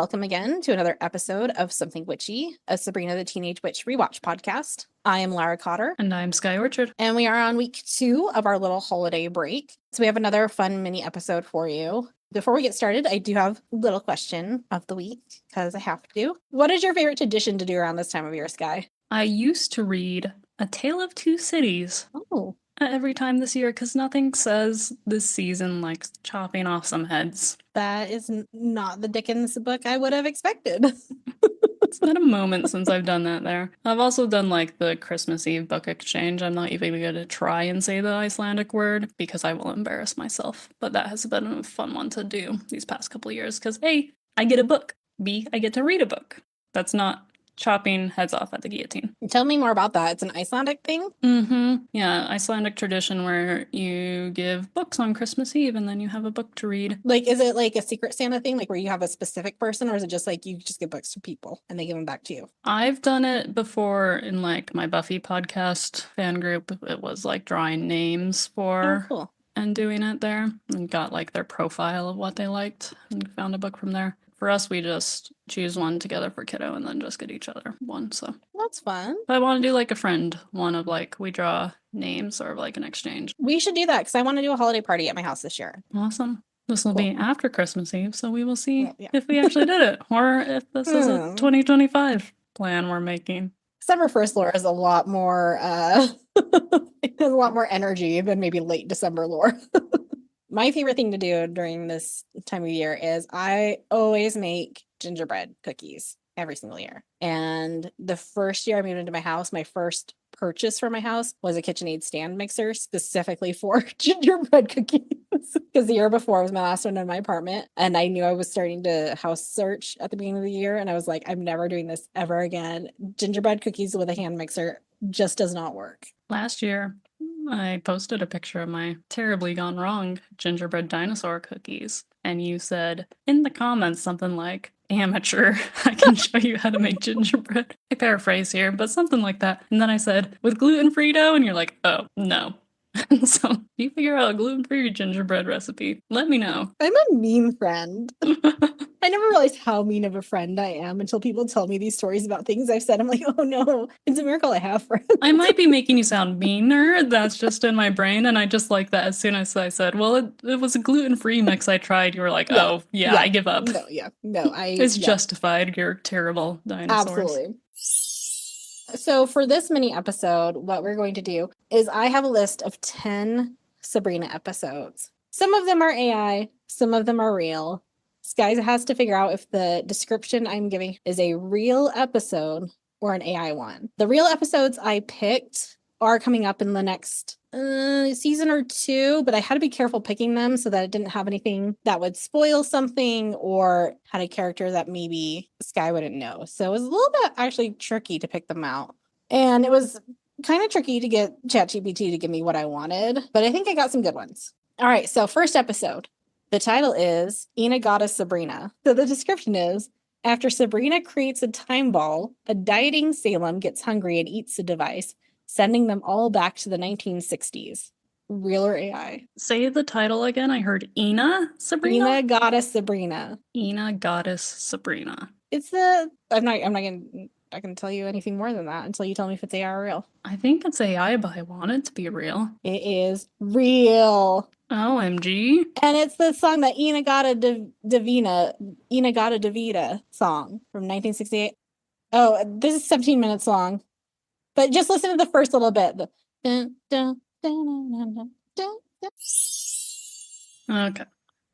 welcome again to another episode of Something Witchy, a Sabrina the Teenage Witch rewatch podcast. I am Lara Cotter. And I'm Skye Orchard. And we are on week 2 of our little holiday break. So we have another fun mini episode for you. Before we get started, I do have a little question of the week, because I have to. What is your favorite tradition to do around this time of year, Skye? I used to read A Tale of Two Cities. Oh. Every time this year, because nothing says this season like chopping off some heads. That is not the Dickens book I would have expected. It's been a moment since I've done that there. I've also done like the Christmas Eve book exchange. I'm not even going to try and say the Icelandic word because I will embarrass myself. But that has been a fun one to do these past couple of years because A, I get a book. B, I get to read a book. That's not chopping heads off at the guillotine. Tell me more about that. It's an Icelandic thing? Yeah, Icelandic tradition where you give books on Christmas Eve and then you have a book to read. Like, is it like a Secret Santa thing, like where you have a specific person, or is it just like you just give books to people and they give them back to you? I've done it before in like my Buffy podcast fan group. It was like drawing names for cool. And doing it there and got like their profile of what they liked and found a book from there. For us, we just choose one together for kiddo and then just get each other one. So that's fun. But I want to do like a friend one of like we draw names or like an exchange. We should do that because I want to do a holiday party at my house this year. Awesome. This will be after Christmas Eve, so we will see if we actually did it or if this is a 2025 plan we're making. December 1st lore is a lot more it has a lot more energy than maybe late December lore. My favorite thing to do during this time of year is I always make gingerbread cookies every single year. And the first year I moved into my house, my first purchase for my house was a KitchenAid stand mixer specifically for gingerbread cookies. Because the year before was my last one in my apartment. And I knew I was starting to house search at the beginning of the year. And I was like, I'm never doing this ever again. Gingerbread cookies with a hand mixer just does not work. Last year, I posted a picture of my terribly gone wrong gingerbread dinosaur cookies. And you said in the comments something like, amateur, I can show you how to make gingerbread. I paraphrase here, but something like that. And then I said, with gluten-free dough? And you're like, oh, no. So if you figure out a gluten-free gingerbread recipe, let me know. I'm a mean friend. I never realized how mean of a friend I am until people tell me these stories about things I've said. I'm like, oh no, it's a miracle I have friends. I might be making you sound meaner. That's just in my brain. And I just like that as soon as I said, well, it was a gluten-free mix I tried. You were like, oh, yeah, I give up. It's justified. You're terrible dinosaurs. Absolutely. So for this mini episode, what we're going to do is I have a list of 10 Sabrina episodes. Some of them are AI, some of them are real. Skye has to figure out if the description I'm giving is a real episode or an AI one. The real episodes I picked are coming up in the next season or 2, but I had to be careful picking them so that it didn't have anything that would spoil something or had a character that maybe Skye wouldn't know. So it was a little bit actually tricky to pick them out. And it was kind of tricky to get ChatGPT to give me what I wanted, but I think I got some good ones. All right, so first episode. The title is Inagata Sabrina. So the description is, after Sabrina creates a time ball, a dieting Salem gets hungry and eats the device, sending them all back to the 1960s. Real or AI? Say the title again. I heard Ina Sabrina. Inagata Sabrina. Ina Goddess Sabrina. It's the I'm not gonna tell you anything more than that until you tell me if it's AI or real. I think it's AI, but I want it to be real. It is real. OMG. And it's the song that Inagata Davida song from 1968. Oh, this is 17 minutes long. But just listen to the first little bit. Okay.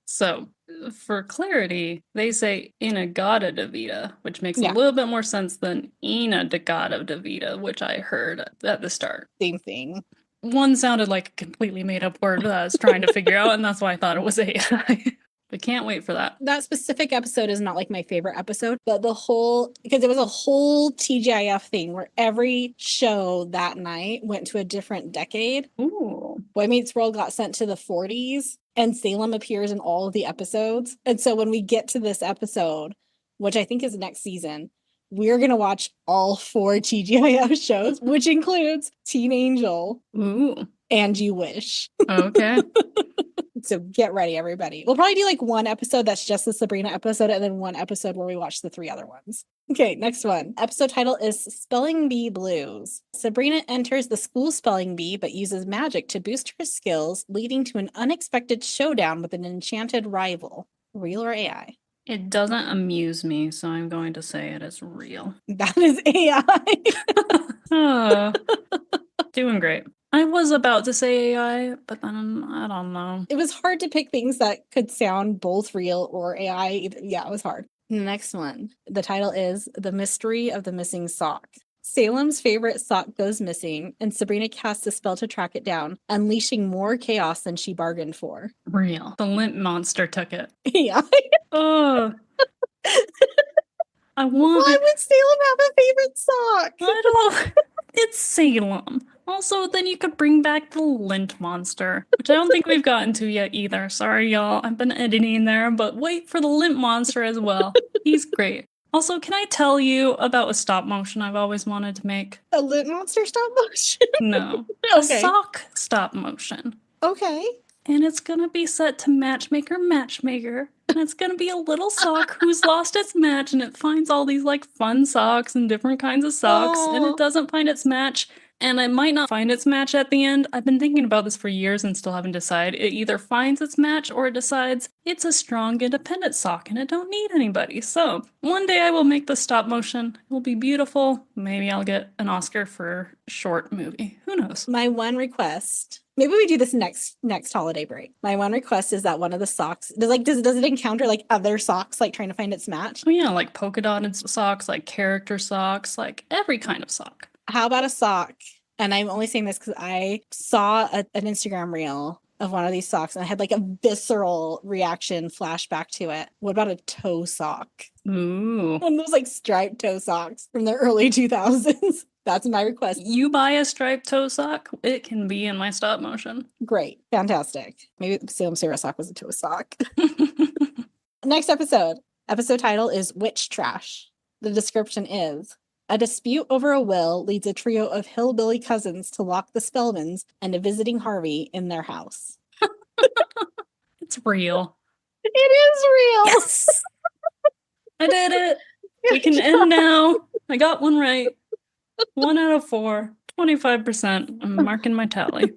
So, for clarity, they say Inagata Davida, which makes a little bit more sense than Inagata Davida, which I heard at the start. Same thing. One sounded like a completely made-up word that I was trying to figure out, and that's why I thought it was AI. But can't wait for that. That specific episode is not like my favorite episode, but because it was a whole TGIF thing where every show that night went to a different decade. Ooh. Boy Meets World got sent to the 40s, and Salem appears in all of the episodes. And so when we get to this episode, which I think is next season, we're going to watch all 4 TGIF shows, which includes Teen Angel and You Wish. Okay. So get ready, everybody. We'll probably do like one episode that's just the Sabrina episode, and then one episode where we watch the 3 other ones. Okay, next one. Episode title is Spelling Bee Blues. Sabrina enters the school spelling bee, but uses magic to boost her skills, leading to an unexpected showdown with an enchanted rival. Real or AI? It doesn't amuse me, so I'm going to say it is real. That is AI. Doing great. I was about to say AI, but then I don't know. It was hard to pick things that could sound both real or AI. Yeah, it was hard. Next one. The title is The Mystery of the Missing Sock. Salem's favorite sock goes missing, and Sabrina casts a spell to track it down, unleashing more chaos than she bargained for. Real. The lint monster took it. Yeah. Oh. I want. Why would Salem have a favorite sock? I don't. It's Salem. Also, then you could bring back the lint monster, which I don't think we've gotten to yet either. Sorry, y'all. I've been editing there, but wait for the lint monster as well. He's great. Also, can I tell you about a stop motion I've always wanted to make? A lint monster stop motion? No. Okay. A sock stop motion. Okay. And it's gonna be set to matchmaker. And it's gonna be a little sock who's lost its match, and it finds all these like fun socks and different kinds of socks, and Aw. it doesn't find its match. And it might not find its match at the end. I've been thinking about this for years and still haven't decided. It either finds its match or it decides it's a strong, independent sock and it don't need anybody. So one day I will make the stop motion. It will be beautiful. Maybe I'll get an Oscar for short movie. Who knows? My one request. Maybe we do this next holiday break. My one request is that one of the socks does it encounter like other socks, like trying to find its match? Oh yeah, like polka dotted socks, like character socks, like every kind of sock. How about a sock? And I'm only saying this because I saw an Instagram reel of one of these socks and I had like a visceral reaction flashback to it. What about a toe sock? Ooh. One of those like striped toe socks from the early 2000s. That's my request. You buy a striped toe sock, it can be in my stop motion. Great. Fantastic. Maybe Salem's favorite sock was a toe sock. Next episode. Episode title is Witch Trash. The description is a dispute over a will leads a trio of hillbilly cousins to lock the Spellmans and a visiting Harvey in their house. It's real. It is real. Yes! I did it. We can end now. I got one right. 1 out of 4. 25%. I'm marking my tally.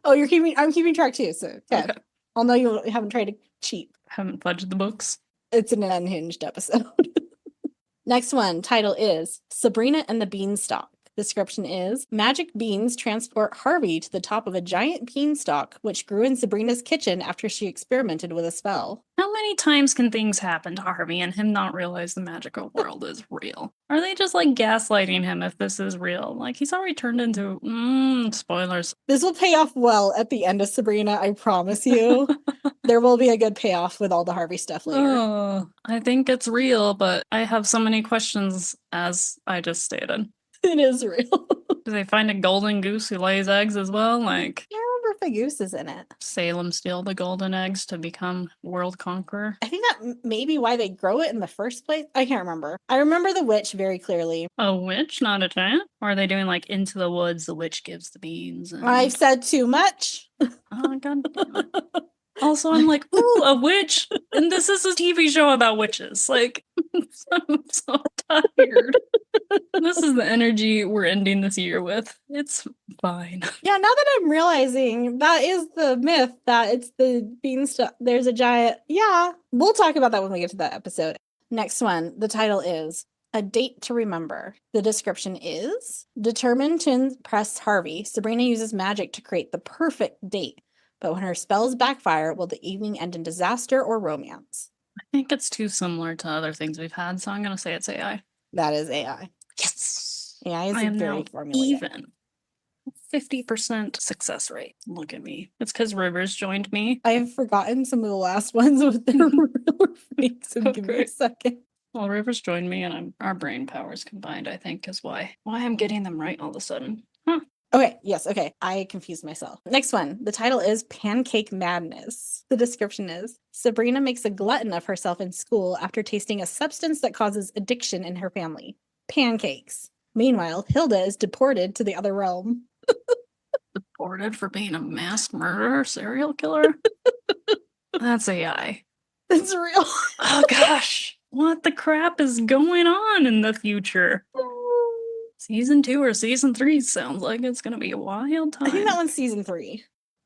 Oh, I'm keeping track too, so okay. I'll know you haven't tried to cheat. Haven't fudged the books. It's an unhinged episode. Next one, title is Sabrina and the Beanstalk. Description is magic beans transport Harvey to the top of a giant beanstalk, which grew in Sabrina's kitchen after she experimented with a spell. How many times can things happen to Harvey and him not realize the magical world is real? Are they just like gaslighting him if this is real? Like he's already turned into spoilers. This will pay off well at the end of Sabrina, I promise you. There will be a good payoff with all the Harvey stuff later. Oh, I think it's real, but I have so many questions, as I just stated. It is real. Do they find a golden goose who lays eggs as well? Like, I don't remember if a goose is in it. Salem steal the golden eggs to become world conqueror? I think that may be why they grow it in the first place. I can't remember. I remember the witch very clearly. A witch, not a giant? Or are they doing like Into the Woods, the witch gives the beans? And... I've said too much. Oh, god damn it. Also, I'm like, ooh, a witch! And this is a TV show about witches. Like, I'm so tired. This is the energy we're ending this year with. It's fine. Yeah, now that I'm realizing that is the myth that it's the beanstalk. There's a giant. Yeah, we'll talk about that when we get to that episode. Next one, the title is A Date to Remember. The description is determined to impress Harvey, Sabrina uses magic to create the perfect date. But when her spells backfire, will the evening end in disaster or romance? I think it's too similar to other things we've had, so I'm going to say it's AI. That is AI. Yes! AI is I am very now formulaic. even. 50% success rate. Look at me. It's because Rivers joined me. I've forgotten some of the last ones with their real fakes, so give me a second. Well, Rivers joined me and our brain powers combined, I think, is why I'm getting them right all of a sudden. Huh. Okay, yes, okay. I confused myself. Next one. The title is Pancake Madness. The description is Sabrina makes a glutton of herself in school after tasting a substance that causes addiction in her family. Pancakes. Meanwhile, Hilda is deported to the other realm. Deported for being a mass murderer, serial killer? That's AI. It's real. Oh gosh. What the crap is going on in the future? Season 2 or season 3 sounds like it's gonna be a wild time. I think that one's season 3.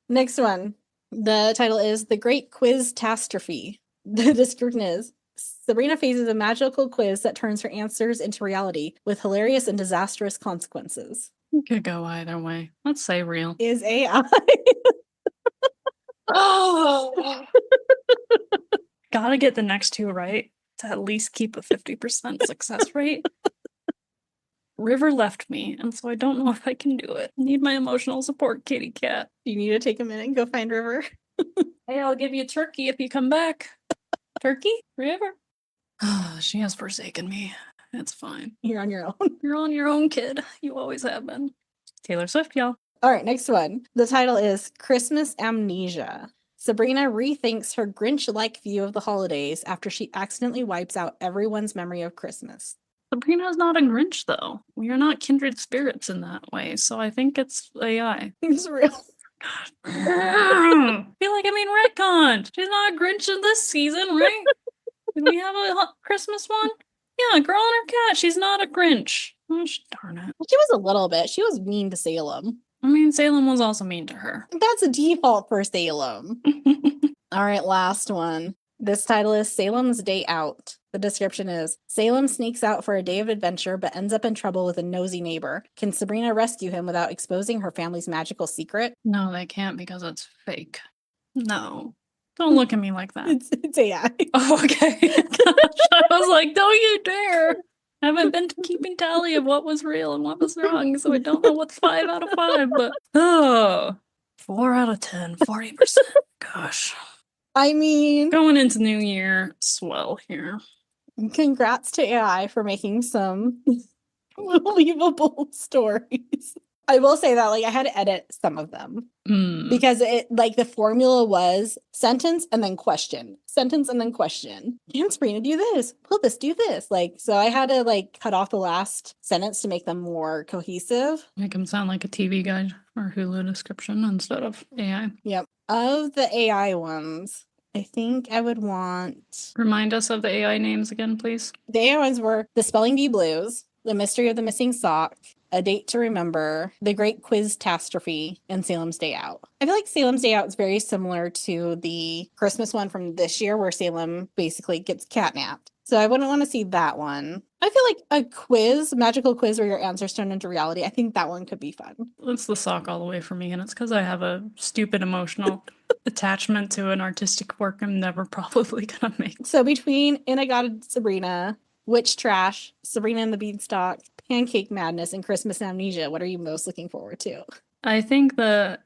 Next one. The title is The Great Quiz-tastrophe. The description is Sabrina faces a magical quiz that turns her answers into reality with hilarious and disastrous consequences. It could go either way. Let's say real. Is AI. Oh! Gotta get the next 2 right to at least keep a 50% success rate. River left me, and so I don't know if I can do it. I need my emotional support, kitty cat. You need to take a minute and go find River. Hey, I'll give you a turkey if you come back. Turkey? River? She has forsaken me. It's fine. You're on your own. You're on your own, kid. You always have been. Taylor Swift, y'all. All right, next one. The title is Christmas Amnesia. Sabrina rethinks her Grinch-like view of the holidays after she accidentally wipes out everyone's memory of Christmas. Sabrina is not a Grinch, though. We are not kindred spirits in that way, so I think it's AI. It's real. I feel like I'm being retconned. She's not a Grinch in this season, right? Did we have a Christmas one? Yeah, girl and her cat. She's not a Grinch. Gosh, darn it. She was a little bit. She was mean to Salem. I mean, Salem was also mean to her. That's a default for Salem. All right, last one. This title is Salem's Day Out. The description is Salem sneaks out for a day of adventure but ends up in trouble with a nosy neighbor. Can Sabrina rescue him without exposing her family's magical secret? No, they can't because it's fake. No. Don't look at me like that. It's AI. Oh, okay. Gosh, I was like, don't you dare. I haven't been keeping tally of what was real and what was wrong, so I don't know what's 5 out of 5, but 4 out of 10, 40%. Gosh. I mean, Going into New Year, swell here. congrats to AI for making some believable stories. I will say that, like, I had to edit some of them because it, like, the formula was sentence and then question, sentence and then question. Can Sabrina do this? Will this do this? Like, so I had to, like, cut off the last sentence to make them more cohesive. Make them sound like a TV guide or Hulu description instead of AI. Yep. Of the AI ones, I think I would want... Remind us of the AI names again, please. The AI ones were The Spelling Bee Blues, The Mystery of the Missing Sock, A Date to Remember, The Great Quiz-tastrophe, and Salem's Day Out. I feel like Salem's Day Out is very similar to the Christmas one from this year where Salem basically gets catnapped. So I wouldn't want to see that one. I feel like a quiz, magical quiz where your answers turn into reality, I think that one could be fun. It's the sock all the way for me, and it's because I have a stupid emotional attachment to an artistic work I'm never probably gonna make. So between Inagata Sabrina, Witch Trash, Sabrina and the Beanstalk, Pancake Madness, and Christmas Amnesia, what are you most looking forward to? I think the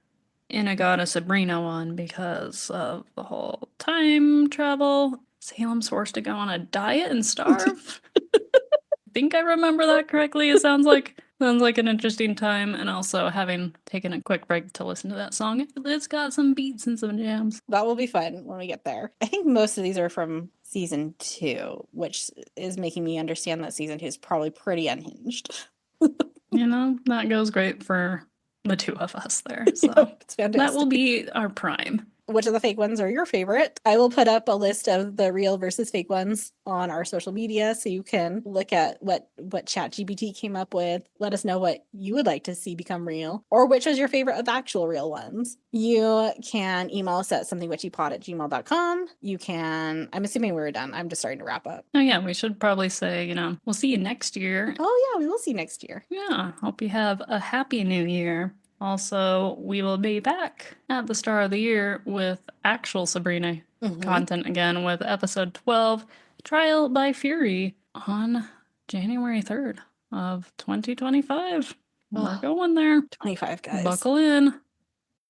Inagata Sabrina one because of the whole time travel. Salem's forced to go on a diet and starve. I think I remember that correctly. It sounds like an interesting time, and also having taken a quick break to listen to that song. It's got some beats and some jams. That will be fun when we get there. I think most of these are from season 2, which is making me understand that season 2 is probably pretty unhinged. You know, that goes great for the two of us there. So it's fantastic. That will be our prime. Which of the fake ones are your favorite? I will put up a list of the real versus fake ones on our social media so you can look at what ChatGPT came up with. Let us know what you would like to see become real, or which was your favorite of the actual real ones. You can email us at somethingwitchypod@gmail.com. You can, I'm assuming we were done. I'm just starting to wrap up. Oh yeah, we should probably say, we'll see you next year. Oh yeah, we will see you next year. Yeah, hope you have a happy new year. Also, we will be back at the start of the year with actual Sabrina content again with episode 12, Trial by Fury, on January 3rd of 2025. We're going there. 25, guys. Buckle in.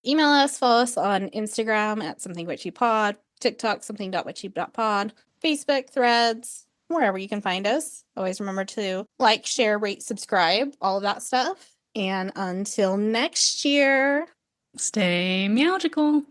Email us, follow us on Instagram at somethingwitchypod, TikTok something.witchy.pod, Facebook, Threads, wherever you can find us. Always remember to like, share, rate, subscribe, all of that stuff. And until next year, stay magical.